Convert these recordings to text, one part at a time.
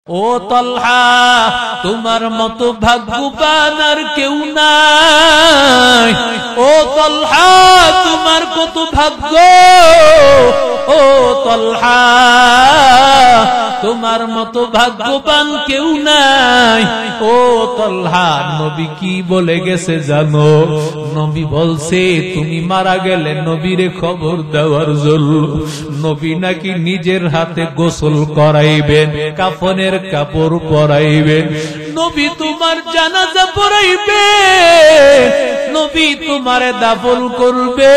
ও তলহা, তোমার মতো ভাগ্যবান আর কেউ নাই। ও তলহা, তোমার কত ভাগ্য। ও তলহা, তোমার মতো ভাগ্যবান কেউ নাই। ও তলহা, নবী কি বলে গেছে জানো? নবী বলছে তুমি মারা গেলে নবীরে খবর দেওয়ার জন্য নবী নাকি নিজের হাতে গোসল করাইবেন, কাফনের কাপড় পরাইবেন, নবী তোমার জানাজা পড়াইবে, নবী তোমারে দাফন করবে।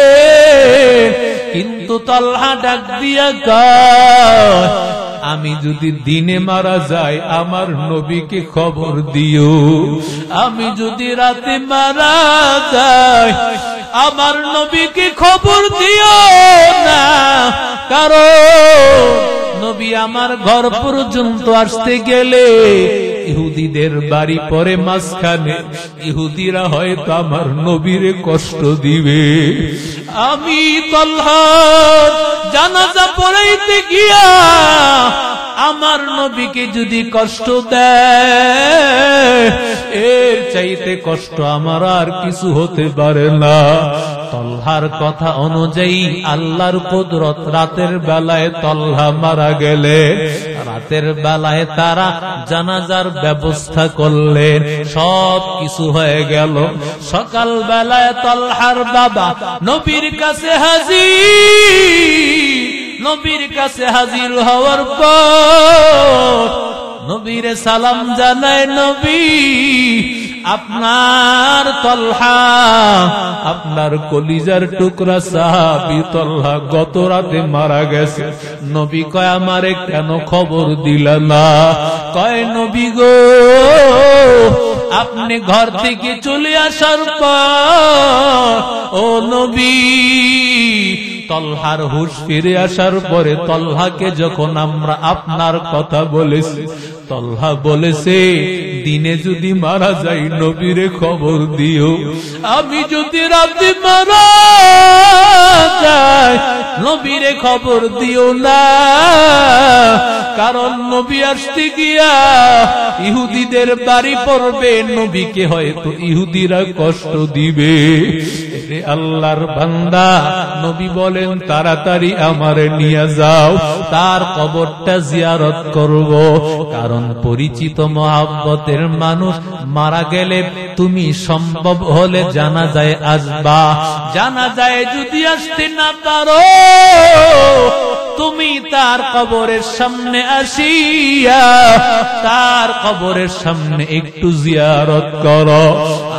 কিন্তু তলহা ডাক দিয়া কয়, আমি যদি দিনে মারা যাই আমার নবীকে খবর দিও, আমি যদি রাতে মারা যাই আমার নবীকে খবর দিও না। কারণ নবী আমার ঘর পর্যন্ত আসতে গেলে ইহুদিদের বাড়ি পরে মাঝখানে, ইহুদিরা হয়তো আমার নবীরে কষ্ট দিবে। আমি তলহার জানাজা পড়াইতে গিয়া আমার নবীকে যদি কষ্ট দেয়, এর চাইতে কষ্ট আমার আর কিছু হতে পারে না। তলহার কথা অনুযায়ী আল্লাহর কুদরত, রাতের বেলায় তলহা মারা গেলে রাতের বেলায় তারা জানাজার ব্যবস্থা করলেন, সব কিছু হয়ে গেল। সকাল বেলায় তলহার বাবা নবীর কাছে হাজির। নবীর কাছে হাজির হওয়ার পর নবীরে সালাম জানায়, নবী আপনার তলহা, আপনার কলিজার টুকরা সাহাবী তলহা গত রাতে মারা গেছে। নবী কয়, আমারে কেন খবর দিলা না? কয়, নবী গো, আপনি ঘর থেকে চলে আসার পর ও নবী, তলহার হুঁশ ফিরে আসার পরে তলহাকে যখন আমরা আপনার কথা বলেছি, তলহা বলেছে দিনে যদি মারা যাই নবীরে খবর দিও, আমি যদি রাতে মারা যাই নবীরে খবর দিও না। কারণ নবী আসতে গিয়া ইহুদিদের বাড়ি পড়বে, নবীকে হয়তো ইহুদিরা কষ্ট দিবে। আল্লাহর বান্দা, নবী বলেন তাড়াতাড়ি আমারে নিয়ে যাও, তার কবরটা জিয়ারত করব। কারণ পরিচিত মহাব্বতের মানুষ মারা গেলে তুমি সম্ভব হলে জানাজায় আসবা, জানাজায় যদি আসতে না পারো তুমি তার কবরের সামনে আসিয়া তার কবরের সামনে একটু জিয়ারত করো।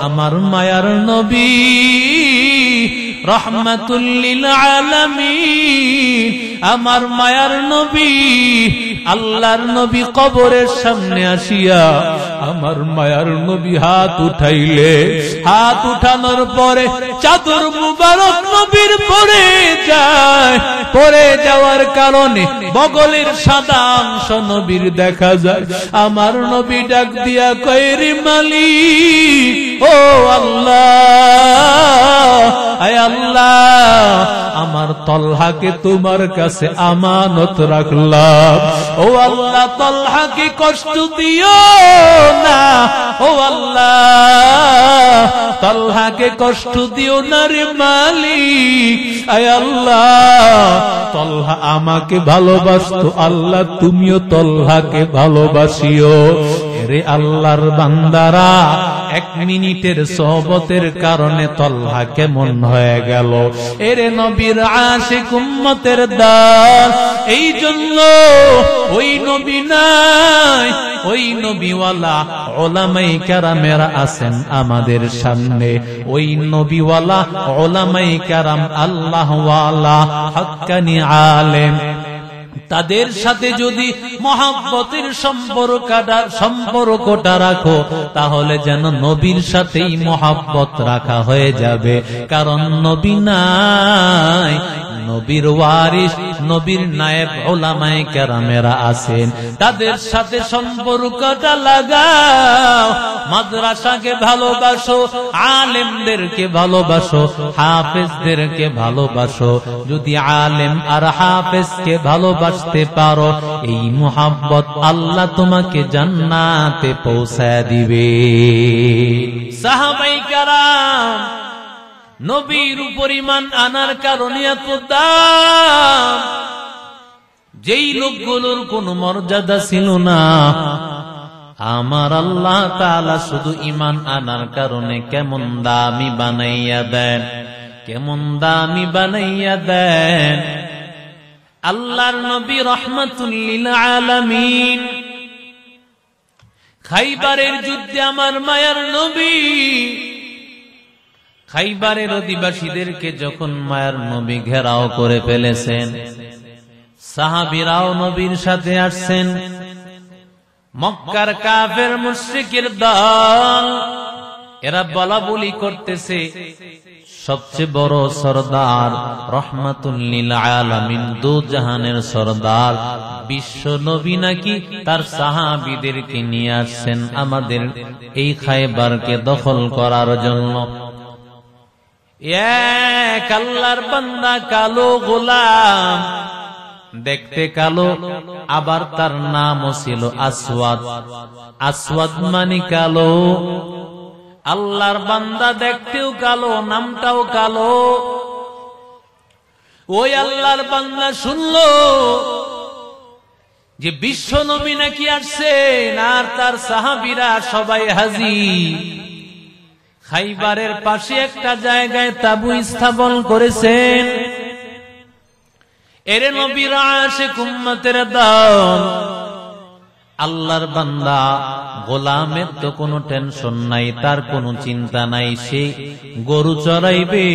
আমার মায়ার নবী রহমাতুল লিল আলামিন, আমার মায়ার নবী আল্লাহর নবী কবরের সামনে আসিয়া আমার মায়ার নবী হাত উঠাইলে, হাত উঠানোর পরে চাদর মুবারক নবীর পরে যায়, পরে যাওয়ার কারণে বগলের সাদা অংশ নবীর দেখা যায়। আমার নবী ডাক দিয়া কয়, রে মালিক, ও আল্লাহ, আয় আল্লাহ, আমার তলহাকে তোমার কাছে আমানত রাখলাম। ও আল্লাহ, তলহাকে কষ্ট দিও না। ও আল্লাহ, তলহাকে কষ্ট দিও না রে মালিক। আয় আল্লাহ, তলহা আমাকে ভালোবাসতো, আল্লাহ তুমিও তলহাকে ভালোবাসিও। রে আল্লাহর বান্দারা, এক মিনিটের সোহবতের কারণে তলহা কেমন হয়ে গেল। এরে নবীর আশিক উম্মতের দল, এই জন্য ওই নবী নাই, ওই নবীওয়ালা উলামায়ে কেরামেরা আছেন আমাদের সামনে, ওই নবীওয়ালা উলামায়ে কেরাম আল্লাহওয়ালা হক্কানি আলেম, তাদের সাথে যদি মহব্বতের সম্পর্কটা রাখো তাহলে যেন নবীর সাথেই মহব্বত রাখা হয়ে যাবে। কারণ নবী নাই, নবীর ওয়ারিস, নবীর নায়েব উলামায়ে কেরামেরা আছেন, তাদের সাথে সম্পর্কটা লাগাও। মাদ্রাসাকে ভালোবাসো, আলেমদেরকে ভালোবাসো, হাফেজদেরকে ভালোবাসো। যদি আলেম আর হাফেজকে ভালোবাসতে পারো, এই মুহাব্বত আল্লাহ তোমাকে জান্নাতে পৌঁছায় দিবে। সাহাবায়ে কেরাম নবীর উপর ঈমান আনার কারণে এত দাম, যেই লোকগুলোর কোনো মর্যাদা ছিল না, আমার আল্লাহ তাআলা শুধু ঈমান আনার কারণে কেমন দামি বানাইয়া দেন, কেমন দামি বানাইয়া দেন। আল্লাহর নবী রাহমাতুল লিল আলামিন খাইবারের যুদ্ধে আমার মায়ার নবী খাইবারের অধিবাসীদেরকে যখন মায়ার নবী ঘেরাও করে ফেলেছেন, সাহাবীরাও নবীর সাথে আসছেন। মক্কার কাফের মুশরিকের দল, এরা বলা বলি করতেছে সবচেয়ে বড় সরদার রহমাতুল লিল আলামিন, দু জাহানের সরদার বিশ্ব নবী নাকি তার সাহাবীদেরকে নিয়ে আসছেন আমাদের এই খায়বারকে দখল করার জন্য। এক আল্লাহর বান্দা কালো গোলাম, দেখতে কালো, আবার তার নামও ছিল আসওয়াদ। আসওয়াদ মানে কালো। আল্লাহর বান্দা দেখতেও কালো, নামটাও কালো। ওই আল্লাহর বান্দা শুনলো যে বিশ্ব নবী নাকি আসছেন আর তার সাহাবীরা সবাই হাজির। খাইবারের পাশে একটা জায়গায় তাবু স্থাপন করেছেন। এরে নবীর আশিক উম্মতের দল, আল্লাহর বান্দা গোলামের তো কোনো টেনশন নাই, তার কোনো চিন্তা নাই, সে গরু চড়াইবে,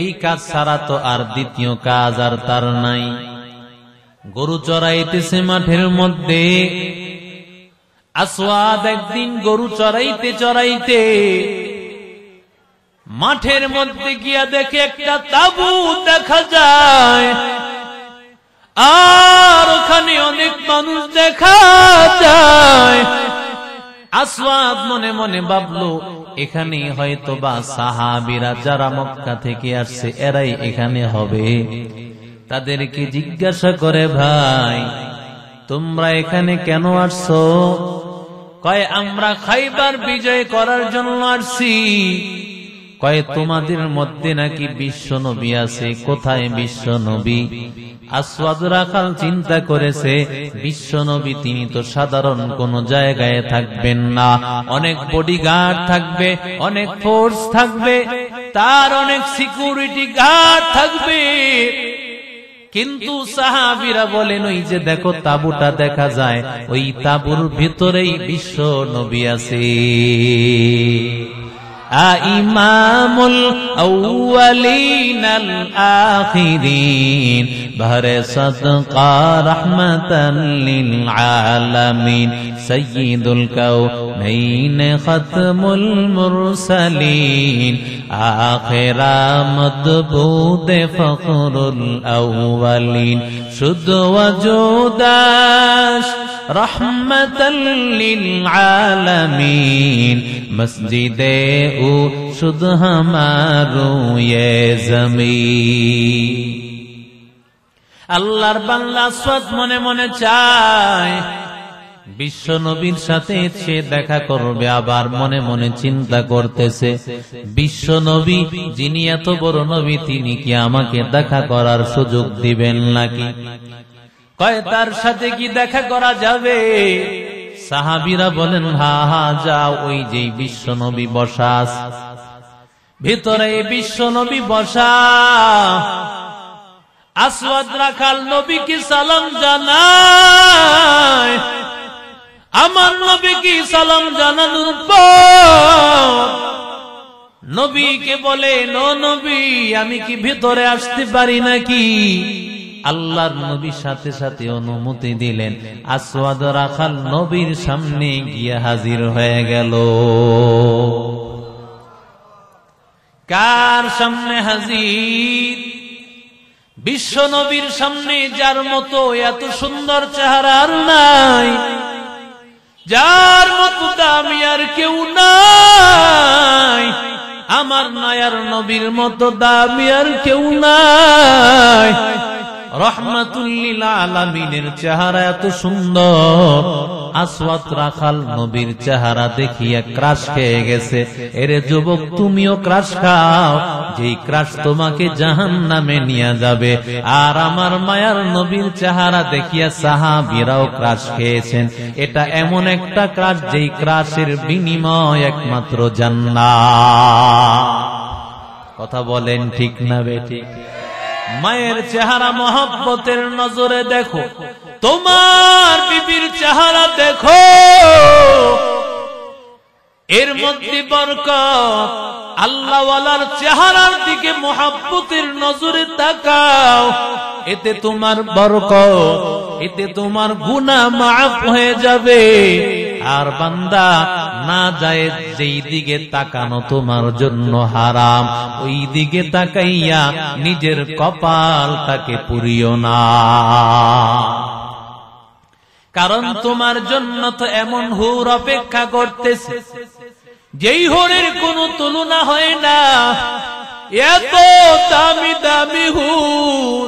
এই কাজ ছাড়া তো আর দ্বিতীয় কাজ আর তার নাই। গরু চড়াইতেছে মাঠের মধ্যে। আসওয়াদ একদিন গরু চড়াইতে চড়াইতে মাঠের মধ্যে গিয়া দেখে একটা তাবু দেখা যায়, আর ওখানে অনেক মানুষ দেখা যায়। আসওয়াদ মনে মনে ভাবলো, এখানে হয়তো বা সাহাবীরা যারা মক্কা থেকে আসছে এরাই এখানে হবে। তাদেরকে জিজ্ঞাসা করে, ভাই তোমরা এখানে কেন আসছো? কয়, আমরা খাইবার বিজয় করার জন্য আসছি। কয়, তোমাদের মধ্যে নাকি বিশ্ব নবী আছে, কোথায় বিশ্ব নবী? আসওয়াদ রাখাল চিন্তা করেছে, বিশ্ব নবী তিনি তো সাধারণ কোন জায়গায় থাকবেন না, অনেক বডিগার্ড থাকবে, অনেক ফোর্স থাকবে, তার অনেক সিকিউরিটি গার্ড থাকবে। কিন্তু সাহাবীরা বলেন, ওই যে দেখো তাঁবুটা দেখা যায়, ওই তাঁবুর ভিতরেই বিশ্ব নবী আছে। ইমামুল আউয়ালিন আল আখিরিন, বাহরে সাদকা রাহমাতান লিল আলামিন, সাইয়্যিদুল কাউনাইন খাতমুল মুরসালিন, আখিরা মদবুদ ফখরুল আউয়ালিন, শুদ্ধ ওয়াজুদাশ রহমতাল লিল আলামিন, মসজিদে ও শুদ্ধ হামারো ইয়ে জমিন। আল্লাহর বান্দা আসওয়াদ মনে মনে চায় বিশ্ব নবীর সাথে সে দেখা করবে, আবার মনে মনে চিন্তা করতেছে, বিশ্ব নবী যিনি এত বড় নবী, তিনি কি আমাকে দেখা করার সুযোগ দিবেন নাকি? কয়, তার সাথে কি দেখা করা যাবে? সাহাবীরা বলেন, হা হা যাও, ওই যে বিশ্ব নবী বসা আছে, ভিতরে বিশ্ব নবী বসা। আসওয়াদ রাখাল নবীকে সালাম জানায়। আমার নবীকে সালাম জানানোর পর নবীকে বলে, নো নবী, আমি কি ভিতরে আসতে পারি নাকি? আল্লাহর নবী সাথে সাথে অনুমতি দিলেন। আসওয়াদ রাখাল নবীর সামনে গিয়ে হাজির হয়ে গেল। কার সামনে হাজির? বিশ্ব নবীর সামনে যার মতো এত সুন্দর চেহারা আর নাই, যার মতো দামি আর কেউ নাই, আমার মায়ার নবীর মতো দামি আর কেউ নাই। রহমাতুল লিল আলামিনের চেহারা এত সুন্দর, আসওয়াদ রাখাল নবীর চেহারা দেখিয়া ক্রাশ খেয়ে গেছে। এরে যুবক, তুমিও ক্রাশ খাও, যেই ক্রাশ তোমাকে জাহান্নামে নিয়ে যাবে। আর আমার মায়ার নবীর চেহারা দেখিয়া সাহাবীরাও ক্রাশ খেয়েছেন। এটা এমন একটা ক্রাশ, যেই ক্রাশের বিনিময় একমাত্র জান্নাত। কথা বলেন ঠিক না বেঠিক? মায়ের চেহারা মহব্বতের নজরে দেখো, তোমার বিবির চেহারা দেখো, এর মধ্যে বরকত। আল্লাহওয়ালার চেহারার দিকে মহব্বতের নজরে তাকাও, এতে তোমার বরকত, এতে তোমার গুনাহ মাফ হয়ে যাবে। আর বান্দা, না যায় যেই দিকে তাকানো তোমার জন্য হারাম, ওই দিকে তাকাইয়া নিজের কপালটাকে পুরিও না। কারণ তোমার জন্য তো এমন হুর অপেক্ষা করতেছে, যেই হুরের কোনো তুলনা হয় না। এত দামি দামি হুর,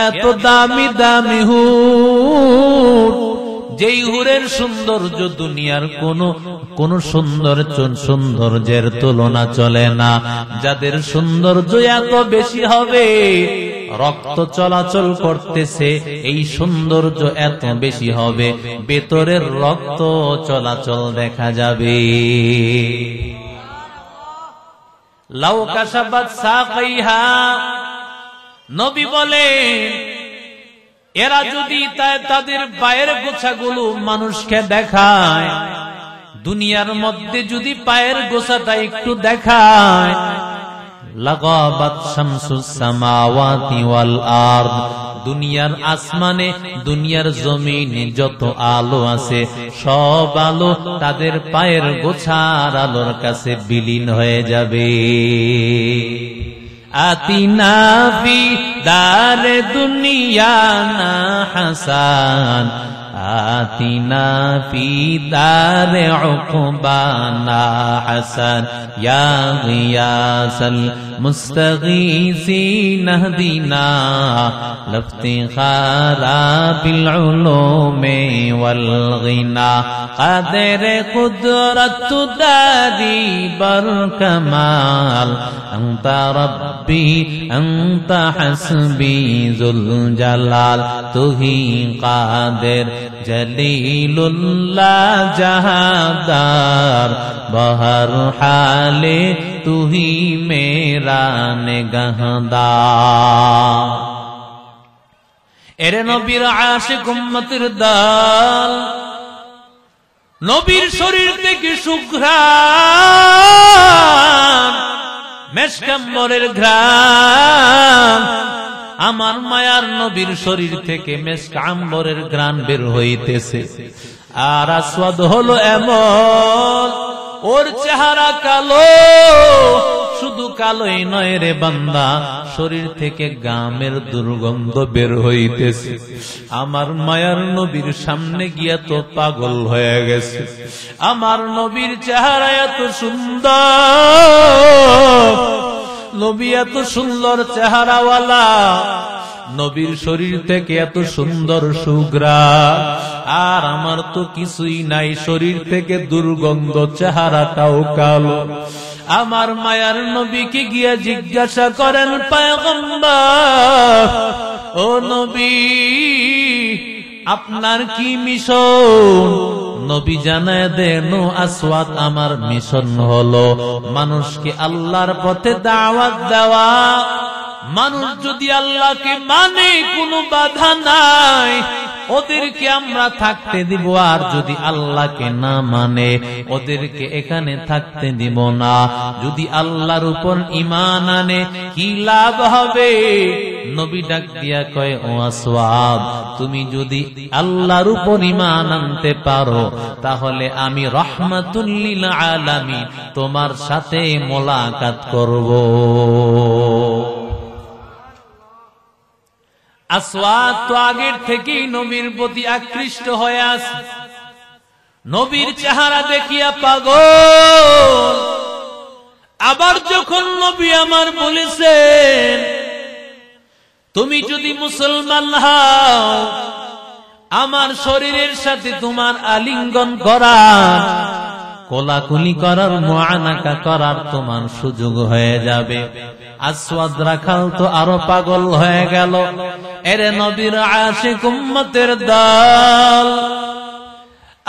এত দামি দামি হুর, যেই হুরের সৌন্দর্য দুনিয়ার কোন সৌন্দর্যের তুলনা চলে না। যাদের সৌন্দর্য এত বেশি হবে, রক্ত চলাচল করতেছে, এই সৌন্দর্য এত বেশি হবে, ভেতরের রক্ত চলাচল দেখা যাবে। লাউ কাশাবাত সাকাইহা, নবী বলেন, এরা যদি তাদের পায়ের গোছাগুলো মানুষকে দেখায়, দুনিয়ার মধ্যে যদি পায়ের গোছাটা একটু দেখায়, লাগাবাত শামসুস সামাওয়াতি ওয়াল আরদ, দুনিয়ার আসমানে, দুনিয়ার জমিনে যত আলো আছে, সব আলো তাদের পায়ের গোছার আলোর কাছে বিলীন হয়ে যাবে। আতিনা ফি দারে দুনিয়া না হাসান, আতিনা ফি দারে উকবানা হাসান, ইয়া গিয়াসাল মুস্তাগীসিন ইহদিনা লিফতিখারা বিল উলুমি ওয়াল গিনা, কাদের কুদরত দারি বর কামাল, আনতা রব্বি আনতা হাসবি যুল জালাল, তুহি কাদের জলিলুল্লাহ জাহাদার, বহর হালে তুহি মেরা নিগাহদার। এরে নবীর আশিক উম্মতের দল, নবীর শরীর থেকে সুঘ্রাণ, মেশকাম্বরের ঘ্রাণ, আমার মায়ার নবীর শরীর থেকে মেশকাম্বরের ঘ্রাণ বের হইতেছে। আর আসওয়াদ হলো এমন, ওর চেহারা কালো, শুধু কালোই নয় রে বান্দা, শরীর থেকে গামের দুর্গন্ধ বের হইতেছে। আমার মায়ার নবীর সামনে গিয়া তো পাগল হয়ে গেছে। আমার নবীর চেহারা এত সুন্দর, নবী এত সুন্দর চেহারাওয়ালা, নবীর শরীর থেকে এত সুন্দর সুঘ্রাণ, আর আমার তো কিছুই নাই, শরীর থেকে দুর্গন্ধ, চেহারাটাও কালো। আমার মায়ার নবীকে গিয়া জিজ্ঞাসা করেন পয়গম্বর, ও নবী, আপনার কি মিশন? নবী জানায় দেন, আসওয়াদ, আমার মিশন হলো মানুষকে আল্লাহর পথে দাওয়াত দেওয়া। মানুষ যদি আল্লাহকে মানে, কোনো বাধা নাই, ওদেরকে আমরা থাকতে দিব। আর যদি আল্লাহকে না মানে, ওদেরকে এখানে থাকতে দিব না। যদি আল্লাহর উপর ঈমান আনে, কি লাভ হবে? নবী ডাক দিয়া কয়, ও আসওয়াদ, তুমি যদি আল্লাহর উপর ঈমান আনতে পারো, তাহলে আমি রাহমাতুল লিল আলামিন তোমার সাথে মোলাকাত করব। আসওয়াদ তো আগের থেকেই নবীর প্রতি আকৃষ্ট হয়ে আছে, নবীর চেহারা দেখিয়া পাগল। আবার যখন নবী আমার বলেছেন, তুমি যদি মুসলমান হও, আমার শরীরের সাথে তোমার আলিঙ্গন করার, কোলাকুলি করার, মুআনাকা করার তোমার সুযোগ হয়ে যাবে। আসওয়াদ রাখাল তো আরো পাগল হয়ে গেল। এরে নবীর আশিক উম্মতের দল,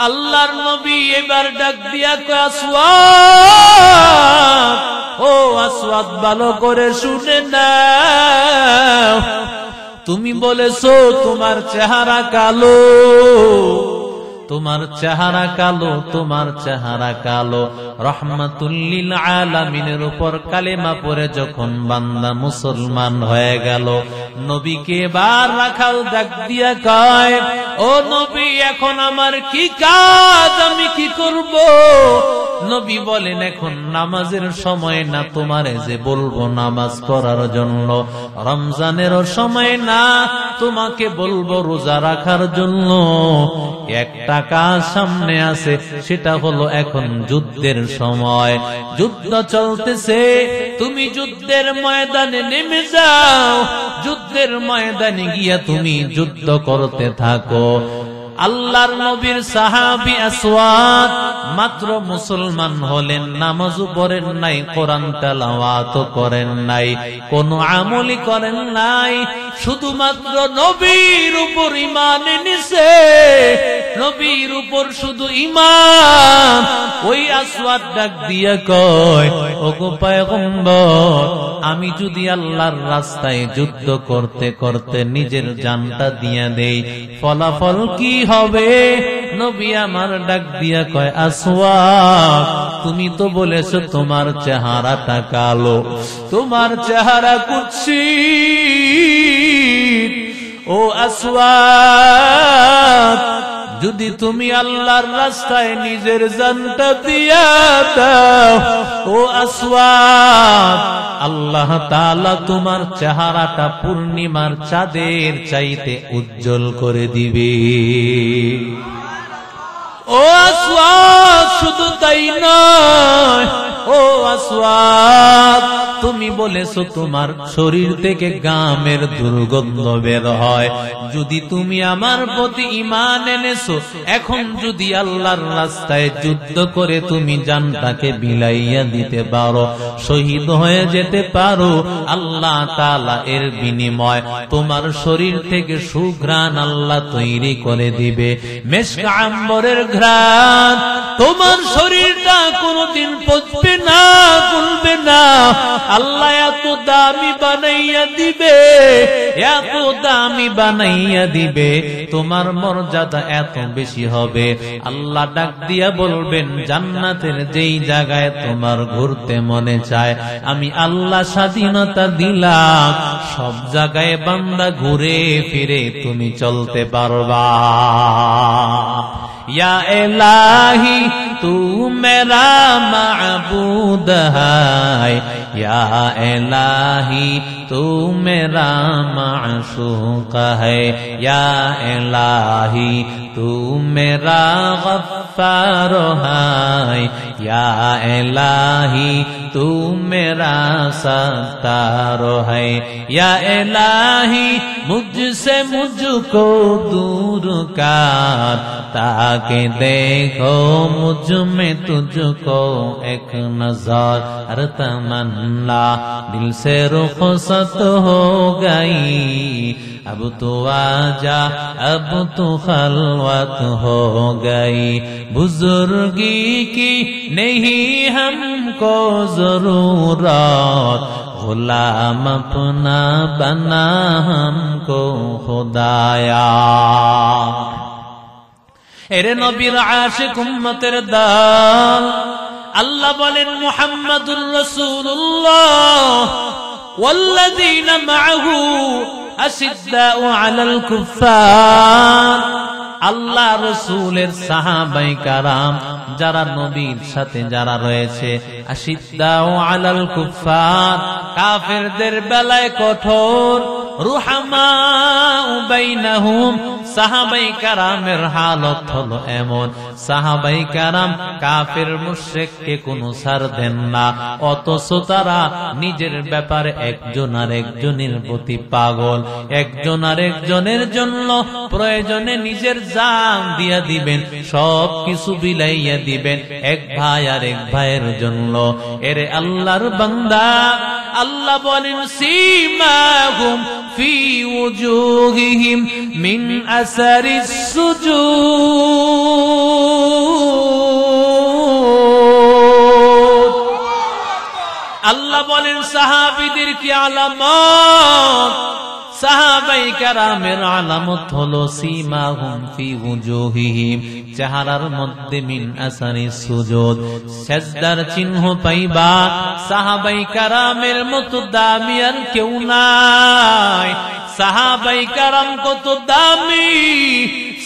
আল্লাহর নবী এবার ডাক দিয়া কয়, আসওয়াদ, ও আসওয়াদ, ভালো করে শুনে নাও। তুমি বলেছো তোমার চেহারা কালো, তোমার চেহারা কালো, তোমার চেহারা কালো। রহমাতুল লিল আলামিনের উপর কালেমা পড়ে যখন বান্দা মুসলমান হয়ে গেল, নবীকে এবার রাখাল ডাক দিয়া কয়, ও নবী, এখন আমার কি কাজ, আমি কি করব? নবী বলেন, এখন নামাজের সময় না, তোমারে যে বলবো নামাজ পড়ার জন্য। রমজানেরও সময় না, তোমাকে বলবো রোজা রাখার জন্য। একটা কাজ সামনে আছে, সেটা হলো এখন যুদ্ধের সময়, যুদ্ধ চলতেছে। তুমি যুদ্ধের ময়দানে নেমে যাও, যুদ্ধের ময়দানে গিয়া তুমি যুদ্ধ করতে থাকো। আল্লাহর নবীর সাহাবী আসওয়াদ মাত্র মুসলমান হলেন, নামাজও পড়েন নাই, কোরআন তেলাওয়াত করেন নাই, কোন আমলই করেন নাই, শুধুমাত্র নবীর উপর ঈমান এনেছে, নবীর উপর শুধু ঈমান। ওই আসওয়াদ ডাক দিয়া কয়, ওগো পয়গম্বর, আমি যদি আল্লাহর রাস্তায় যুদ্ধ করতে করতে নিজের জানটা দিয়া দেই, ফলাফল কি হবে? নবী আমার ডাক দিয়া কয়, আসওয়াদ, তুমি তো বলেছো তোমার চেহারাটা কালো, তোমার চেহারা কুৎসিত। ও আসওয়াদ, যদি তুমি আল্লাহর রাস্তায় নিজের জানটা দিয়া দাও, ও আসওয়াদ, আল্লাহ তাআলা তোমার চেহারাটা পূর্ণিমার চাঁদের চাইতে উজ্জ্বল করে দিবে। ও আসওয়াদ, শুধু তাই নয়, ও আসওয়াদ, তুমি বলেছো তোমার শরীর থেকে গামের দুর্গন্ধ বের হয়। যদি তুমি আমার প্রতি ঈমান এনেছো, এখন যদি আল্লাহর রাস্তায় যুদ্ধ করে তুমি জানটাকে বিলাইয়া দিতে পারো, শহীদ হয়ে যেতে পারো, আল্লাহ তাআলা এর বিনিময় তোমার শরীর থেকে সুঘ্রাণ আল্লাহ তৈরি করে দিবে, মেশক আম্বরের ঘ্রাণ। তোমার শরীরটা কোনদিন পচবে না, গলবে না। আল্লাহ এত দামি বানাইয়া দিবে, এত দামি বানাইয়া দিবে, তোমার মর্যাদা এত বেশি হবে। আল্লাহ ডাক দিয়া বলবেন, জান্নাতের যেই জায়গায় তোমার ঘুরতে মনে চায়, আমি আল্লাহ স্বাধীনতা দিলাম, সব জায়গায় বান্দা ঘুরে ফিরে তুমি চলতে পারবা। या इलाही तू मेरा माबूद है, या इलाही तू मेरा माशूक है, या इलाही तू मेरा गफ्फार है, या इलाही तू मेरा सत्तार है, या इलाही मुझसे मुझको दूर कर, ताकि देखो मुझ में तुझको एक नजर। हर तमन्ना दिल से रुखसत हो गई, अब तो आजा, अब तो खलवत हो गई। बुजुर्गी की नहीं हमको जरूरत, गुलाम अपना बना हमको खुदाया। এরে নবীর আশিক উম্মতের দল, আল্লাহ বলেন, মুহাম্মাদুর রাসূলুল্লাহ ওয়াল্লাযীনা মাআহু আশিদ্দাউ আলাল কুফফার। আল্লাহ রাসূলের সাহাবায়ে কারাম যারা নবীর সাথে যারা রয়েছে, আশিদ্দাউ আলাল কুফফার, কাফেরদের বেলায় কঠোর, রুহামাউ বাইনাহুম, সাহাবাই কারামের হালত হলো এমন, সাহাবাই কারাম কাফের মুশরিককে কোনো ছাড় দেন না, অথচ তারা নিজের ব্যাপারে একজন আর একজনের প্রতি পাগল, একজন আর একজনের জন্য প্রয়োজনে নিজের জান দিয়া দিবেন, সব কিছু বিলাইয়া দিবেন এক ভাই আর এক ভাইয়ের জন্য। এরে আল্লাহর বান্দা, আল্লাহ বলেন সীমাহুম ফি উজুহিহিম মিন আসারিস সুজুদ। আল্লাহ বলেন সাহাবীদের কি আলামত, সাহাবাই কেরামের আলামত হলো সীমাহুম ফি উজুহিহিম, চেহারার মধ্যে মিন আসারিস সুজুদ, সিজদার চিহ্ন পাইবা। সাহাবাই কেরামের মতো দামি আর কেউ নাই। সাহাবাই কেরাম কত দামি,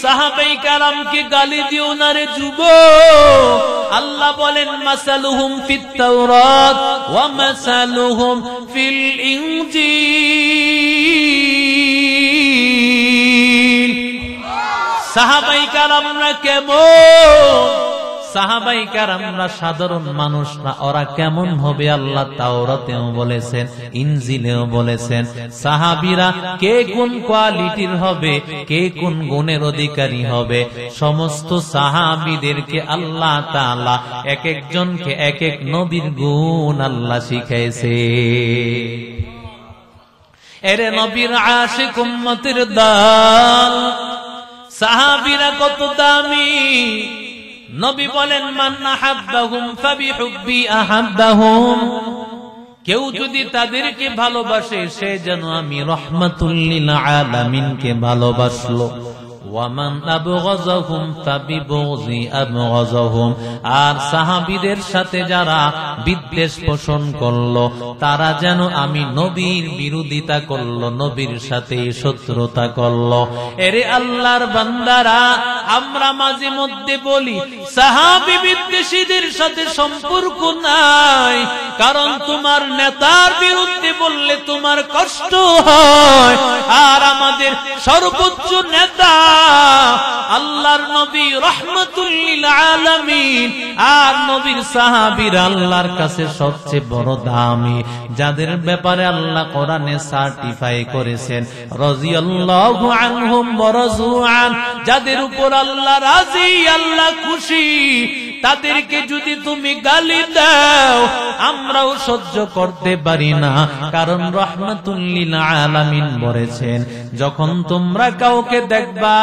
সাহাবাই কেরামকে গালি দিও না রে যুবক। আল্লাহ বলেন মাসালুহুম ফিত তাওরাত ওয়া মাসালুহুম ফিল ইনজিল। সাহাবাই কেরামরা কেমন? সাহাবাই কেরামরা সাধারণ মানুষ না, ওরা কেমন হবে আল্লাহ তাওরাতেও বলেছেন, ইনজিলেও বলেছেন। সাহাবীরা কে কোন কোয়ালিটির হবে, কে কোন গুণের অধিকারী হবে, সমস্ত সাহাবীদেরকে আল্লাহ তাআলা এক একজনকে এক এক নবীর গুণ আল্লাহ শিখাইছে। এরে নবীর আশিক উম্মতের দল, সাহাবীরা কত দামি। নবী বলেন মান আহাব্বাহুম ফাবিহুব্বি আহাব্বাহুম, কেউ যদি তাদেরকে ভালোবাসে সে যেন আমি রাহমাতুল লিল আলামিনকে ভালোবাসলো। ওয়ামান আবগাযাহুম ফাবিবুগযি আবগাযাহুম, আর সাহাবীদের সাথে যারা বিদ্বেষ পোষণ করলো তারা যেন আমি নবীর বিরোধিতা করলো, নবীর সাথে শত্রুতা করলো। এরে আল্লাহর বান্দারা, আমরা মাঝে মধ্যে বলি সাহাবী বিদ্বেষীদের সাথে সম্পর্ক নাই, কারণ তোমার নেতার বিরুদ্ধে বললে তোমার কষ্ট হয়। আর আমাদের সর্বোচ্চ নেতা আল্লাহর নবী রাহমাতুল লিল আলামিন, আর নবীর সাহাবীরা আল্লাহর কাছে সবচেয়ে বড় দামি, যাদের ব্যাপারে আল্লাহ কোরআনে সার্টিফাই করেছেন রাদিয়াল্লাহু আনহুম ওয়া রাযু আন, যাদের উপর আল্লাহ রাজি, আল্লাহ খুশি। তাদেরকে যদি তুমি গালি দাও আমরাও সহ্য করতে পারি না, কারণ রাহমাতুল লিল আলামিন বলেছেন যখন তোমরা কাউকে দেখবা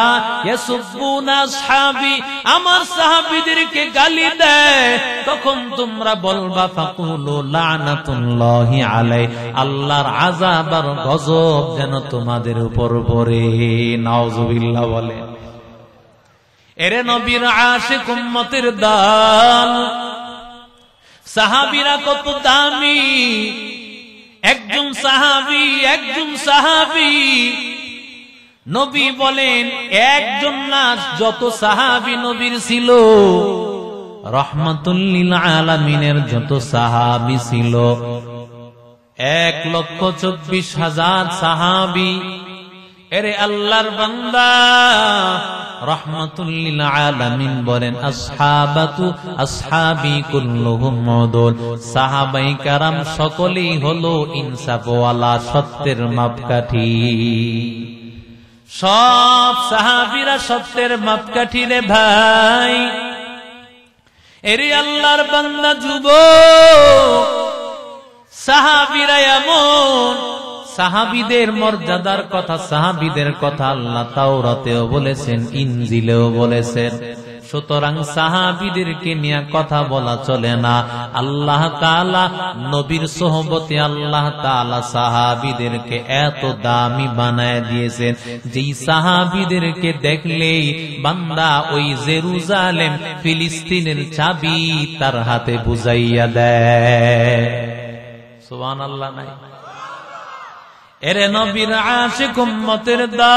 ইয়াসুবুনা আসহাবি, আমার সাহাবীদেরকে গালি দেয়, তখন তোমরা বলবা ফাকুলু লানাতুল্লাহি আলাই, আল্লাহর আযাব আর গজব যেন তোমাদের উপর পড়ে। নাউযুবিল্লাহ বলে। এরে নবীর আশিক উম্মতের দল, সাহাবীরা কত দামি। একজন সাহাবী নবী বলেন একজন না, যত সাহাবী নবীর ছিল, রাহমাতুল লিল আলামিনের যত সাহাবী ছিল 1,24,000 সাহাবী। এরে আল্লাহর বান্দা, রাহমাতুল লিল আলামিন বলেন আসহাবাতু আসহাবি কুল্লুহুম উদুল, সাহাবায়ে কেরাম সকলেই হলো ইনসাফওয়ালা, সত্যের মাপকাঠি। সব সাহাবীরা সত্যের মাপকাঠি রে ভাই। এরে আল্লাহর বান্দা যুবক, সাহাবীরা এমন, সাহাবীদের মর্যাদার কথা, সাহাবীদের কথা আল্লাহ তাওরাতেও বলেছেন, ইনজিলেও বলেছেন। সুতরাং সাহাবীদেরকে নিয়ে কথা বলা চলে না। আল্লাহ তাআলা নবীর সোহবতে আল্লাহ তাআলা সাহাবীদেরকে এত দামি বানায় দিয়েছেন, যেই সাহাবীদেরকে দেখলেই বান্দা ওই জেরুজালেম ফিলিস্তিনের চাবি তার হাতে বুঝাইয়া দেয়। সুবহানাল্লাহ নাই? এরে নবীর আশিক উম্মতের দল,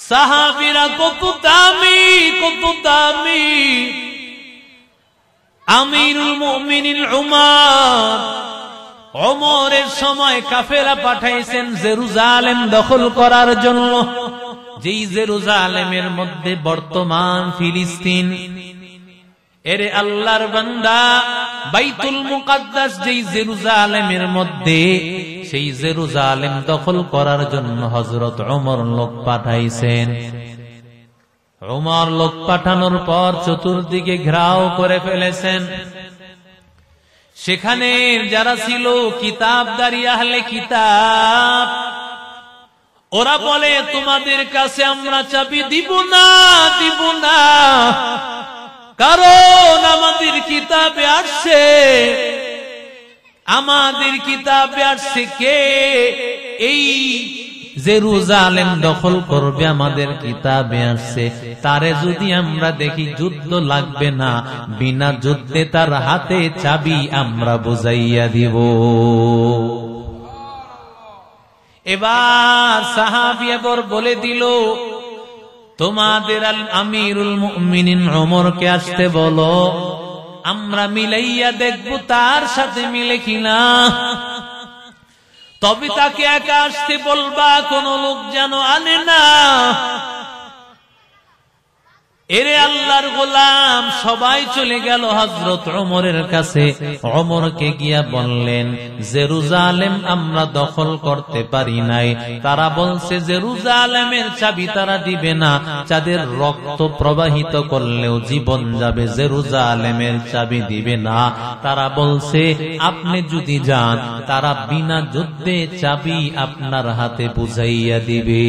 সাহাবীরা কত দামি, কত দামি। আমিরুল মুমিনিন উমর ওমরের সময় কাফেলা পাঠাইছেন জেরুজালেম দখল করার জন্য, যেই জেরুজালেমের মধ্যে বর্তমান ফিলিস্তিন। এরে আল্লাহর বান্দা, বাইতুল মুকাদ্দাস যেই জেরুজালেমের মধ্যে, সেই জেরুজালেম দখল করার জন্য হযরত ওমর লোক পাঠাইছেন। ওমর লোক পাঠানোর পর চতুর্দিকে ঘেরাও করে ফেলেছেন। সেখানে যারা ছিল কিতাবদারি আহলে কিতাব, ওরা বলে তোমাদের কাছে আমরা চাবি দিব না, দিব না, কারণ আমাদের কিতাবে আসছে, আমাদের কিতাবে আসছে কে এই জেরুজালেম দখল করবে, আমাদের কিতাবে আসছে, তারে যদি আমরা দেখি যুদ্ধ লাগবে না, বিনা যুদ্ধে তার হাতে চাবি আমরা বুঝাইয়া দিব। এবার সাহাবী এবার বলে দিল, তোমাদের আমিরুল মুমিনিন ওমরকে আসতে বলো, আমরা মিলাইয়া দেখব তার সাথে মিলে কিনা, তবে তাকে একা আসতে বলবা, কোন লোক যেন আনে না। এরে আল্লাহর গোলাম, সবাই চলে গেল হযরত ওমরের কাছে। ওমরকে গিয়া বললেন, জেরুজালেম আমরা দখল করতে পারি নাই, তারা বলছে জেরুজালেমের চাবি তারা দিবে না, যাদের রক্ত প্রবাহিত করলেও জীবন যাবে, জেরুজালেমের চাবি দিবে না। তারা বলছে আপনি যদি যান, তারা বিনা যুদ্ধে চাবি আপনার হাতে বুঝাইয়া দিবে।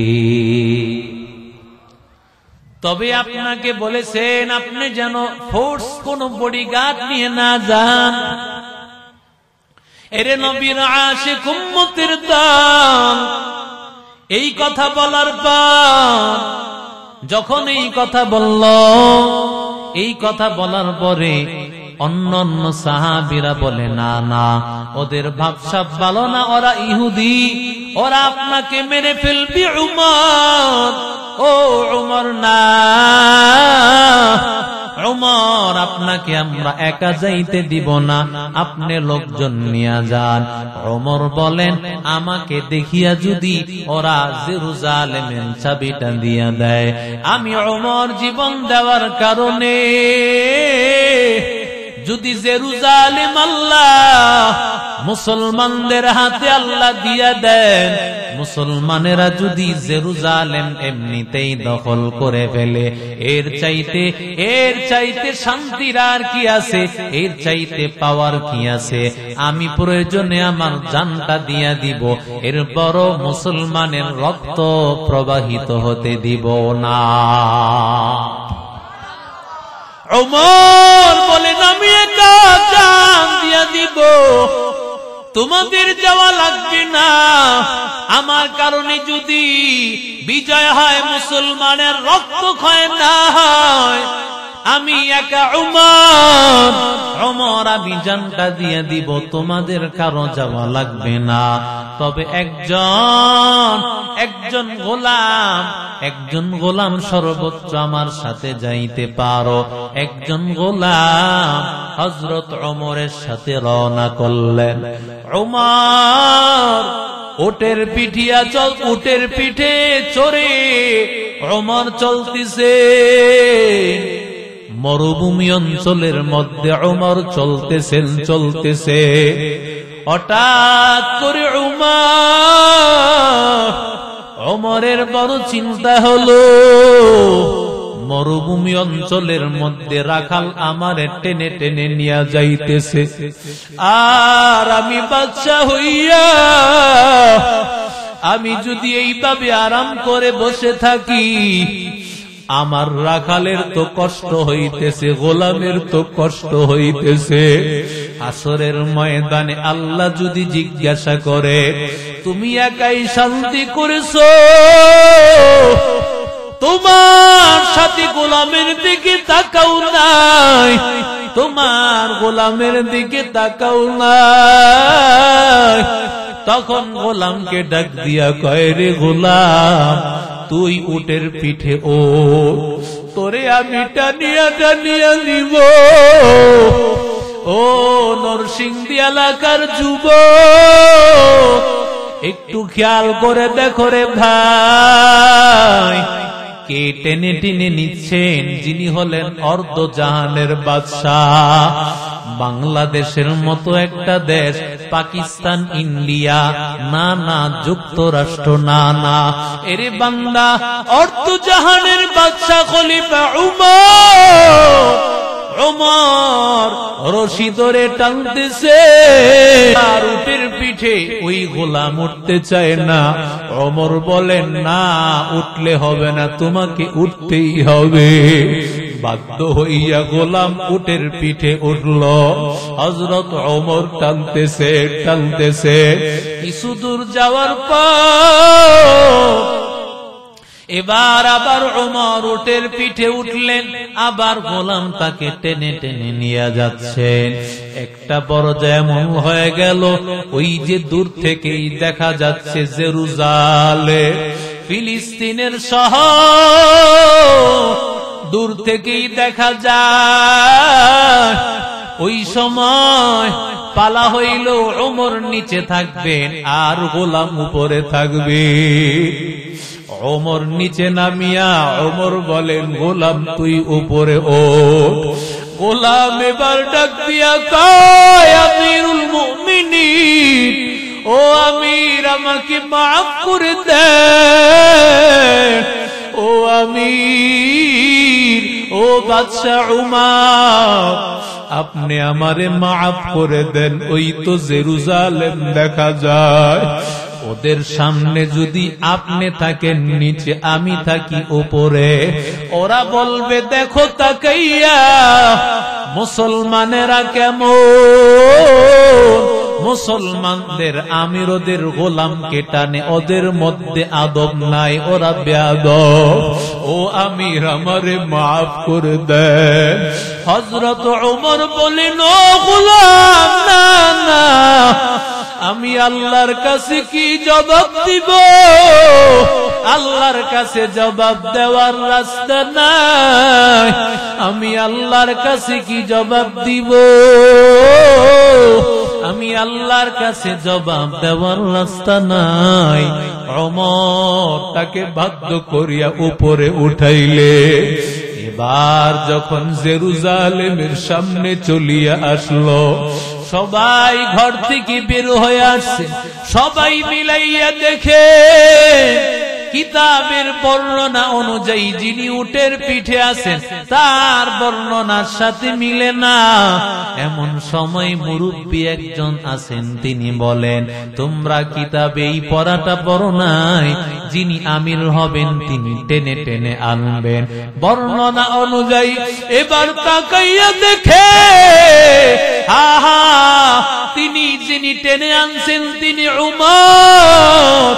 তবে আপনাকে বলেছেন আপনি যেন ফোর্স কোন বডিগার্ড নিয়ে না যান। এরে নবীর আশিক উম্মতের দল, এই কথা বলার পর যখন এই কথা বলল, এই কথা বলার পরে অন্য অন্য সাহাবীরা বলে না না, ওদের ভাবসাব ভালো না, ওরা ইহুদি, ওরা আপনাকে মেরে ফেলবে উমর। ও উমর না, উমর আপনাকে আমরা একা যাইতে দিব না, আপনি লোকজন নিয়ে যান। উমর বলেন, আমাকে দেখিয়া যদি ওরা জেরুজালেমের চাবিটা দিয়া দেয়, আমি উমর জীবন দেওয়ার কারণে যদি জেরুজালেম আল্লাহ মুসলমানদের হাতে আল্লাহ দিয়া দেন, মুসলমানেরা যদি জেরুজালেম এমনিতেই দখল করে ফেলে, এর চাইতে শান্তির আর কি আছে, এর চাইতে পাওয়ার কি আছে? আমি প্রয়োজনে আমার জানটা দিয়া দিব, এরপর মুসলমানের রক্ত প্রবাহিত হতে দিব না। ওমর বলেন, আমি একা জান দিয়া দিব, তোমাদের যাওয়া লাগবে না। আমার কারণে যদি বিজয় হয়, মুসলমানের রক্ত ক্ষয় না হয়, আমি একা ওমর আমি জানটা দিয়ে দিব, তোমাদের কারো যাওয়া লাগবে না। তবে একজন গোলাম সর্বোচ্চ আমার সাথে যাইতে পারো। একজন গোলাম হযরত ওমরের সাথে রওনা করলেন। ওমর উটের পিঠে চড়ে ওমর চলতেছে। মরুভূমি অঞ্চলের মধ্যে ওমর চলতেছে। হঠাৎ করে ওমরের বড় চিন্তা হলো, মরুভূমি অঞ্চলের মধ্যে রাখাল আমারে টেনে টেনে নিয়ে যাইতেছে, আর আমি বাদশা হইয়া আমি যদি এইভাবে আরাম করে বসে থাকি, আমার রাখালের তো কষ্ট হইতেছে, গোলামের তো কষ্ট হইতেছে। হাসরের ময়দানে আল্লাহ যদি জিজ্ঞাসা করে, তুমি একাই শান্তি করেছো, তোমার সাথে গোলামের দিকে তাকাও নাই, তোমার গোলামের দিকে তাকাও নাই। তখন গোলামকে ডাক দিয়া কয়, রে গোলাম, তুই উটের পিঠে তোরে আমি টানিয়া নিব। ও নরসিংদী এলাকার যুবক, একটু খেয়াল করে দেখো রে ভাই, কে টেনে টেনে নিচ্ছেন? যিনি হলেন অর্ধ জাহানের বাদশাহ। বাংলাদেশের মতো একটা দেশ, পাকিস্তান, ইন্ডিয়া না, না যুক্তরাষ্ট্র না, না, এরে বান্দা অর্ধ জাহানের বাদশাহ খলিফা ওমর রশি ধরে টানতেছে, আর উটের পিঠে ওই গোলাম উঠতে চায় না। ওমর বলেন, না উঠলে হবে না, তোমাকে উঠতেই হবে। বাধ্য হইয়া গোলাম উটের পিঠে উঠল। হযরত ওমর টানতেছে টানতেছে, কিছু দূর যাওয়ার পর এবার আবার ওমর উটের পিঠে উঠলেন, আবার গোলাম তাকে টেনে টেনে নিয়ে যাচ্ছেন। একটা পর্যায়ে এমন হয়ে গেল, ওই যে দূর থেকেই দেখা যাচ্ছে জেরুজালেম, ফিলিস্তিনের শহর দূর থেকেই দেখা যায়। ওই সময় পালা হইল, ওমর নিচে থাকবেন আর গোলাম উপরে থাকবে। ওমর নিচে নামিয়া ওমর বলেন, গোলাম তুই উপরে ওঠ। গোলাম এবার ডাক দিয়া কয়, আমিরুল মুমিনিন, ও আমির আমাকে মাফ করে দেন, ও আমির, ও বাদশা উমর, আপনি আমারে মাফ করে দেন। ওই তো জেরুজালেম দেখা যায়, ওদের সামনে যদি আপনি থাকেন নিচে, আমি থাকি উপরে, ওরা বলবে দেখো তাকাইয়া মুসলমানেরা কেমন, মুসলমানদের আমির ওদের গোলামকে টানে, ওদের মধ্যে আদব নাই, ওরা বেয়াদব। ও আমির আমারে মাফ করে দেন। হযরত ওমর বলেন, ও গোলাম, না না, আমি আল্লাহর কাছে কি জবাব দিব? আল্লাহর কাছে জবাব দেওয়ার রাস্তা নাই, আমি আল্লাহর কাছে কি জবাব দিব? আমি আল্লাহর কাছে জবাব দেওয়ার রাস্তা নাই। ওমর তাকে বাধ্য করিয়া উপরে উঠাইলে। এবার যখন জেরুজালেমের সামনে চলিয়া আসলো, সবাই ঘর থেকে বের হয়ে আসছে, সবাই মিলাইয়া দেখে কিতাবের বর্ণনা অনুযায়ী যিনি উটের পিঠে আছেন তার বর্ণনার সাথে মিলে না। এমন সময় মুরব্বী একজন আছেন, তিনি বলেন, তোমরা কিতাবে এই পড়াটা পড়ো নাই, যিনি আমির হবেন তিনি টেনে টেনে আনবেন। বর্ণনা অনুযায়ী এবার তাকাইয়া দেখে, আহা, তিনি যিনি টেনে আনছেন তিনি উমর।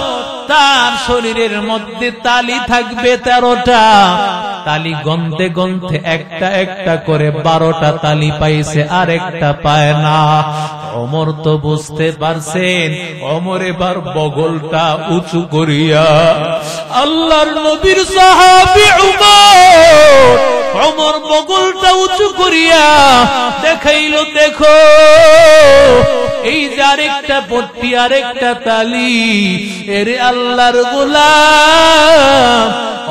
তার শরীরের মধ্যে তালি থাকবে 13টা, তালি গন্তে গন্তে একটা একটা করে 12টা তালি পাইছে, আর একটা পায় না। ওমর তো বুঝতে পারছেন। ওমর এবার বগলটা উঁচু করিয়া, আল্লাহর নবীর সাহাবী উমর, ওমর বগলটা উঁচু করিয়া দেখাইল, দেখো এই যে আরেকটা পট্টি, আরেকটা তালি, এরে আল্লাহর গোলাম,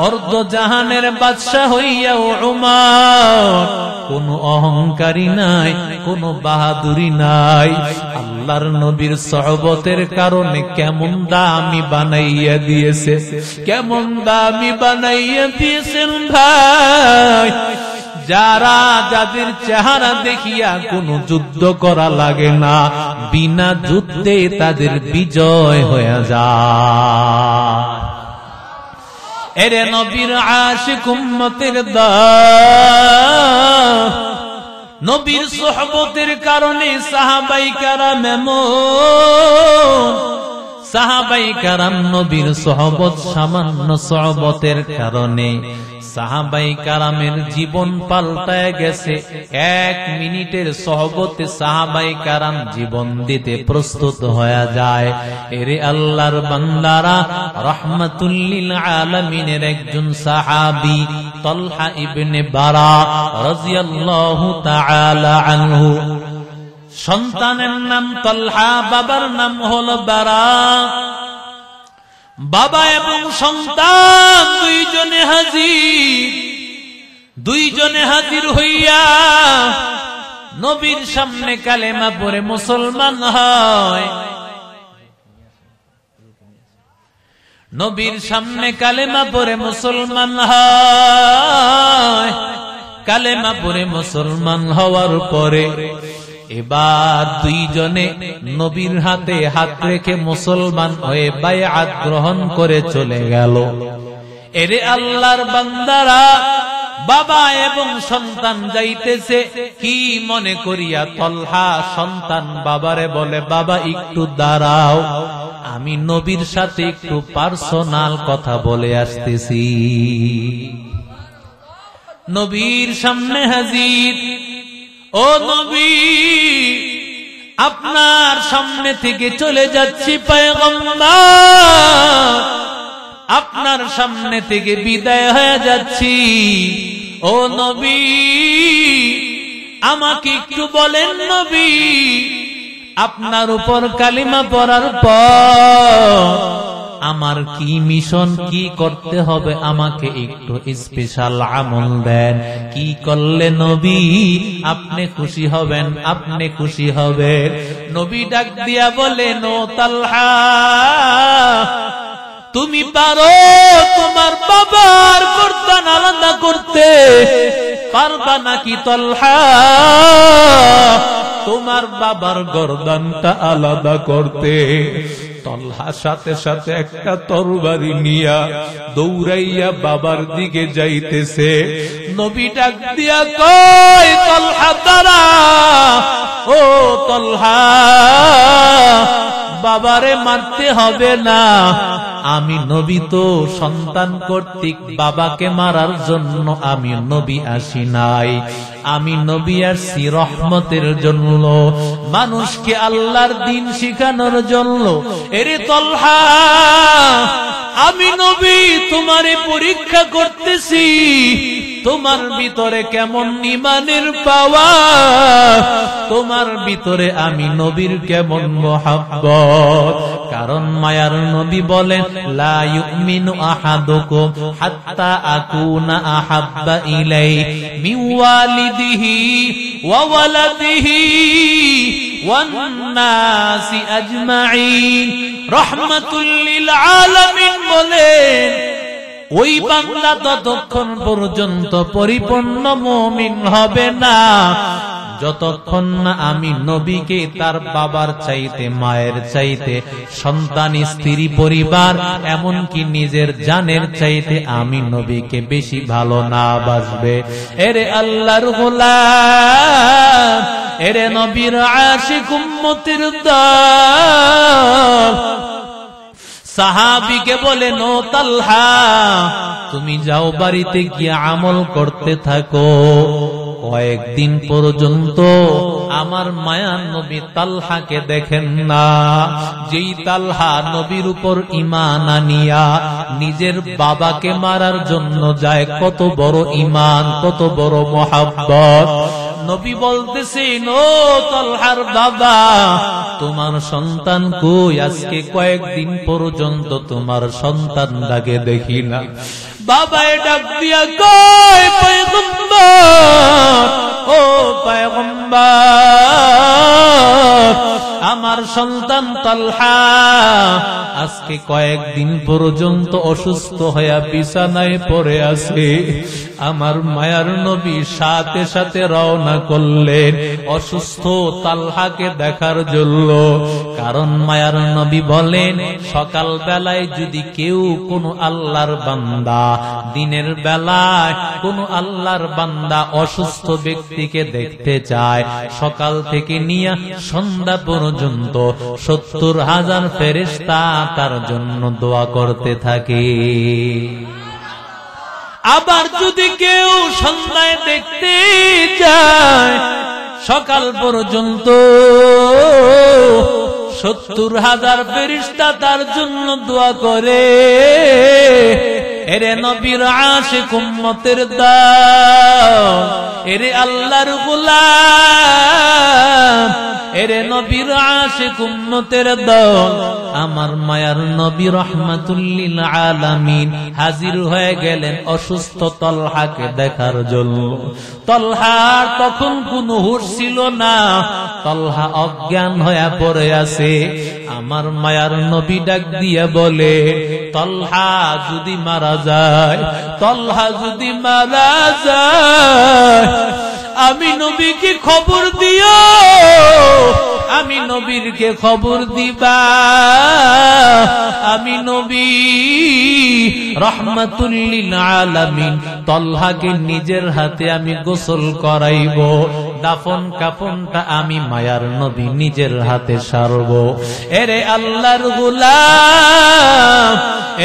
অর্ধ জাহানের বাদশা হইয়া উমর, কোন অহংকারী নাই, কোন বাহাদুরি নাই। আল্লাহর নবীর সহবতের কারণে কেমন দামি বানাইয়া দিয়েছে, কেমন দামি বানাইয়া দিয়েছেন ভাই। যারা যাদের চেহারা দেখিয়া কোনো যুদ্ধ করা লাগে না, বিনা যুদ্ধে তাদের বিজয় হয়ে যায়। এরে নবীর আশিক উম্মতের দল, নবীর সুহবতের কারণে সাহাবাই কারাম এমন, সাহাবাই কারাম নবীর সুহবত, সামান্য সুহবতের কারণে সাহাবাই কারামের জীবন পাল্টায় গেছে। 1 মিনিটের সহবতে সাহাবাই কারাম জীবন দিতে প্রস্তুত হয়ে যায়। এরে আল্লাহর বান্দারা, রাহমাতুল লিল আলামিনের একজন সাহাবী তলহা ইবনে বারা রাদিয়াল্লাহু তাআলা আনহু, সন্তানের নাম তালহা, বাবার নাম হলো বারা। বাবা এবং সন্তান দুইজনে হাজির হইয়া নবীর সামনে কালেমা পড়ে মুসলমান হয়। নবীর সামনে কালেমা পড়ে মুসলমান হয়। কালেমা পড়ে মুসলমান হওয়ার পরে এবার দুইজনে নবীর হাতে হাত রেখে মুসলমান হয়ে বায়আত গ্রহণ করে চলে গেল। এরে আল্লাহর বান্দারা, বাবা এবং সন্তান যাইতেছে, কি মনে করিয়া তলহা সন্তান বাবারে বলে, বাবা একটু দাঁড়াও, আমি নবীর সাথে একটু পার্সোনাল কথা বলে আসতেছি। নবীর সামনে হাজির। ও নবী, আপনার সামনে থেকে চলে যাচ্ছি পয়গম্বর, আপনার সামনে থেকে বিদায় হয়ে যাচ্ছি। ও নবী, আমাকে একটু বলেন নবী, আপনার উপর কালিমা পড়ার পর আমার কি মিশন, কি করতে হবে, আমাকে একটু স্পেশাল আমল দেন। কি করলে নবী আপনি খুশি হবেন, আপনি খুশি হবেন? নবী ডাক দিয়া বলেন, ও তালহা, তুমি পারো তোমার বাবার গর্দান আলাদা করতে, পারবা নাকি তালহা তোমার বাবার গর্দানটা আলাদা করতে? তালহা সাথে সাথে একটা তরবারি নিয়া দৌড়াইয়া বাবার দিকে যাইতেছে। নবী ডাক দিয়া কয়, তালহা দাঁড়া, ও তালহা, বাবারে মারতে হবে না। আমি নবী তো সন্তান কর্তৃক বাবাকে মারার জন্য আমি নবী আসি নাই। আমি নবী আসছি রহমতের জন্য, মানুষকে আল্লাহর দ্বীন শিখানোর জন্য। এরে তালহা, আমি নবী তোমারে পরীক্ষা করতেছি, তোমার ভিতরে কেমন ঈমানের পাওয়ার, তোমার ভিতরে আমি নবীর কেমন মুহাব্বত। কারণ মায়ার নবী বলেন, লা ইউমিনু আহাদুকুম হাত্তা আকুনা আহাব্বা ইলাইহি মিন ওয়ালিদিহি ওয়া ওয়ালাদিহি ওয়ান নাসি আজমাইন। রাহমাতুল লিল আলামিন বলেন, ওই বান্দা ততক্ষণ পর্যন্ত পরিপূর্ণ মুমিন হবে না যতক্ষণ না আমি নবীকে তার বাবার চাইতে, মায়ের চাইতে, সন্তান, স্ত্রী, পরিবার, এমনকি নিজের জানের চাইতে আমি নবীকে বেশি ভালো না বাসবে। এরে আল্লাহর গোলাম, এরে নবীর আশিক উম্মতের দল, সাহাবীকে বলেন, ও তালহা, তুমি যাও বাড়িতে গিয়ে আমল করতে থাকো। কয়েকদিন পর্যন্ত আমার মায়ার নবী তালহাকে দেখেন না। যেই তালহা নবীর উপর ঈমান আনিয়া নিজের বাবাকে মারার জন্য যায়, কত বড় ঈমান, কত বড় মুহাব্বত। নবী বলতেছেন, ও তালহার বাবা, তোমার সন্তান কই? আজকে কয়েকদিন পর্যন্ত তোমার সন্তানটাকে দেখি না। বাবা ডাক দিয়া কয়, পয়গম্বর, ও পয়গম্বর, আমার সন্তান তালহা আজকে কয়েকদিন পর্যন্ত অসুস্থ হয়ে বিছানায় পড়ে আছে। আমার মায়ার নবী সাথে সাথে রওনা করলেন অসুস্থ তালহাকে দেখার জন্য। কারণ মায়ার নবী বলেন, সকাল বেলায় যদি কেউ কোনো আল্লাহর বান্দা, দিনের বেলায় কোনো আল্লাহর বান্দা অসুস্থ ব্যক্তিকে দেখতে চায়, সকাল থেকে নিয়ে সন্ধ্যা পর্যন্ত 70,000 ফেরেশতা তার জন্য দোয়া করতে থাকে। আবার যদি কেউ সন্ধ্যায় দেখতে যায়, সকাল পর্যন্ত 70,000 ফেরেশতা তার জন্য দোয়া করে। এরে নবীর আশিক উম্মতের দল, এরে আল্লাহর গোলাম, এরে নবীর আশিক উম্মতের দল, আমার মায়ার নবী রাহমাতুল লিল আলামিন হাজির হয়ে গেলেন অসুস্থ তলহাকে দেখার জন্য। তলহার তখন কোনো হুঁশ ছিল না, তলহা অজ্ঞান হয়ে পড়ে আছে। আমার মায়ার নবী ডাক দিয়ে বলে, তলহা যদি মারা যায়, তলহা যদি মারা যায়, আমি নবীকে খবর দিও, আমি নবীরকে খবর দিবা, আমি নবী রাহমাতুল লিল আলামিন তলহাকে নিজের হাতে আমি গোসল করাইব, দাফন কাফনটা আমি মায়ার নবী নিজের হাতে সারব। এরে আল্লাহর গোলাম,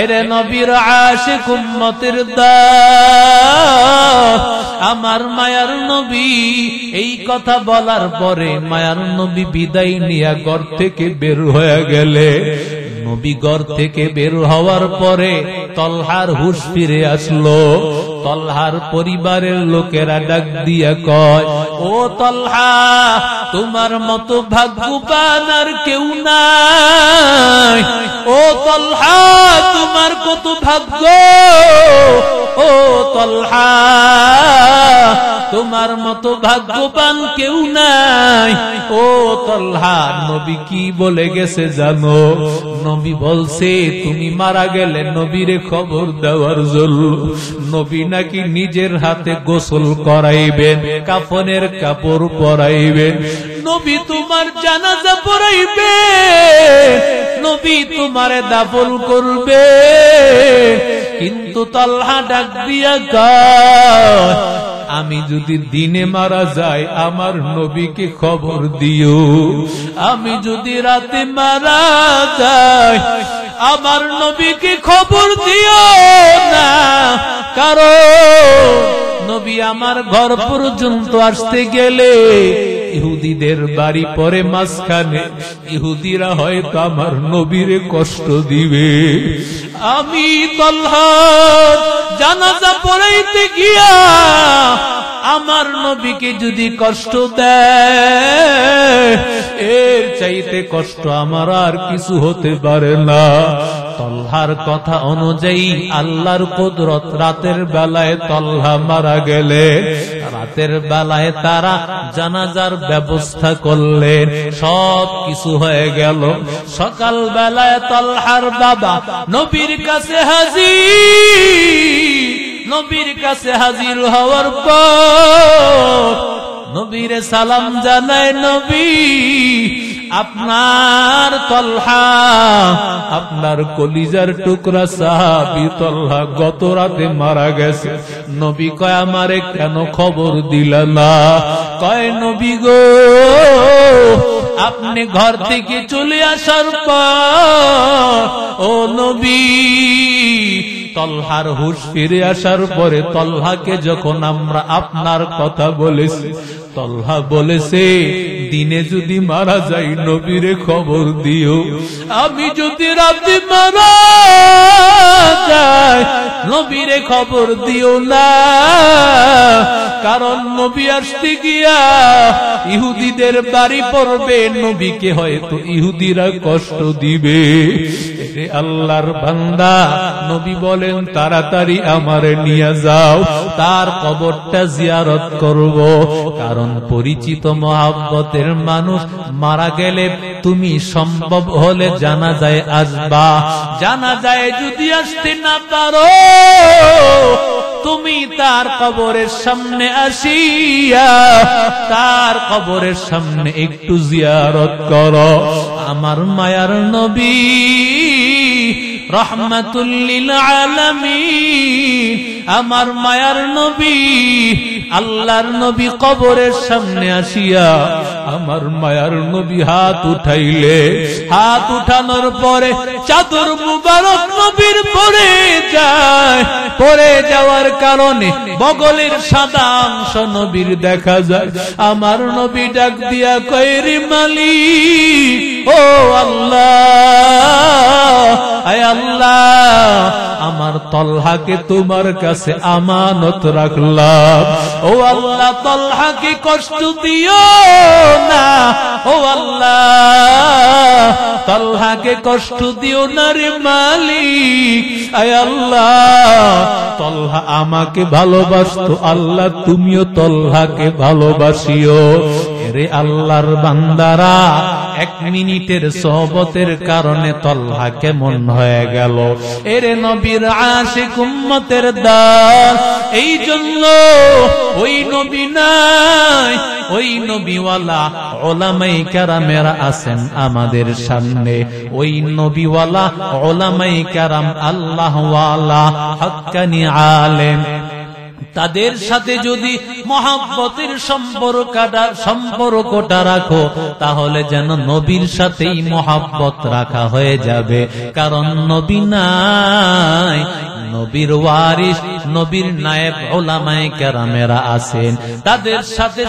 এরে নবীর আশিক উম্মতের দল, আমার মায়ার নবী এই কথা বলার পরে মায়ার নবী বিদায় নিয়ে ঘর থেকে বের হয়ে গেলে, নবী ঘর থেকে বের হওয়ার পরে তলহার হুঁশ ফিরে আসলো। তলহার পরিবারের লোকেরা ডাক দিয়া কয়, ও তলহা, তোমার মতো ভাগ্যবান আর কেউ নাই। ও তলহা, তোমার কত ভাগ্য। ও তলহা, তোমার মতো ভাগ্যবান কেউ নাই। ও তলহা, নবী কি বলে গেছে জানো? নবী বলছে তুমি মারা গেলে নবীরে খবর দেওয়ার জন্য নবী নাকি নিজের হাতে গোসল করাইবেন, কাফনের কাপড় পরাইবেন, নবী তোমার জানাজা পড়াইবে, নবী তোমারে দাফন করবে। কিন্তু তলহা ডাক দিয়া কয়, আমি যদি দিনে মারা যাই আমার নবীকে খবর দিও, আমি যদি রাতে মারা যাই আমার নবীকে খবর দিও না, কারণ নবী আমার ঘর পর্যন্ত আসতে গেলে ইহুদিদের বাড়ি পরে মাঝখানে, ইহুদিরা হয়তো আমার নবীরে কষ্ট দিবে। আমি তলহা জানাজা পড়াইতে গিয়া আমার নবীকে যদি কষ্ট দেয়, এর চাইতে কষ্ট আমার আর কিছু হতে পারে না। তলহার কথা অনুযায়ী আল্লাহর কুদরত, রাতের বেলায় তলহা মারা গেলে রাতের বেলায় তারা জানাজার ব্যবস্থা করলেন, সব কিছু হয়ে গেল। সকাল বেলায় তলহার বাবা নবীর কাছে হাজির, নবীর কাছে হাজির হওয়ার পর নবীরে সালাম জানায়, নবী আপনার তলহা, আপনার কলিজার টুকরা সাহাবী তলহা গত রাতে মারা গেছে। নবী কয়, আমারে কেন খবর দিলা না? কয়, নবী গো, আপনি ঘর থেকে চলে আসার পর, ও নবী, তলহার হুঁশ ফিরে আসার পরে তলহাকে যখন আমরা আপনার কথা বলেছি, তলহা বলেছে দিনে যদি মারা যাই নবীরে খবর দিও, আমি যদি রাতে মারা যাই নবীরে খবর দিও না, কারণ নবী আসতে গিয়া ইহুদিদের বাড়ি পড়বে, নবীকে হয়তো ইহুদিরা কষ্ট দিবে। আল্লাহর বান্দা, নবী বলেন তাড়াতাড়ি আমারে নিয়ে যাও, তার কবরটা জিয়ারত করব, কারণ পরিচিত মহাব্বতের মানুষ মারা গেলে তুমি সম্ভব হলে জানাজায় আসবা, জানাজায় যদি আসতে না পারো তুমি তার কবরের সামনে আসিয়া তার কবরের সামনে একটু জিয়ারত করো। আমার মায়ার নবী রাহমাতুল লিল আলামিন, আমার মায়ার নবী আল্লাহর নবী কবরের সামনে আসিয়া আমার মায়ার নবী হাত উঠাইলে, হাত উঠানোর পরে চাদর মুবারক নবীর পরে যায়, পরে যাওয়ার কারণে বগলের সাদা অংশ নবীর দেখা যায়। আমার নবী ডাক দিয়া কয়, রে মালিক, ও আল্লাহ, আয় আল্লাহ, আমার তলহাকে তোমার কাছে আমানত রাখলাম, ও আল্লাহ তলহাকে কষ্ট দিও না। ও আল্লাহ, তলহাকে কষ্ট দিও না রে মালিক। আয় আল্লাহ, তলহা আমাকে ভালোবাসতো, আল্লাহ তুমিও তলহাকে ভালোবাসিও। রে আল্লাহর বান্দারা, 1 মিনিটের সোহবতের কারণে তলহা কেমন হয়ে গেল। এরে নবীর আশিক উম্মতের দাস, এই জন্য ওই নবী নাই, ওই নবীওয়ালা উলামায়ে কেরামেরা আছেন আমাদের সামনে। ওই নবীওয়ালা উলামায়ে কেরাম, আল্লাহওয়ালা হক্কানি আলেম, তাদের সাথে যদি মহব্বতের সম্পর্কটা রাখো, তাহলে যেন নবীর সাথেই মহব্বত রাখা হয়ে যাবে। কারণ নবী নাই, নবীর ওয়ারিস, নবীর নায়েব উলামায়ে কেরামেরা আছেন, তাদের সাথে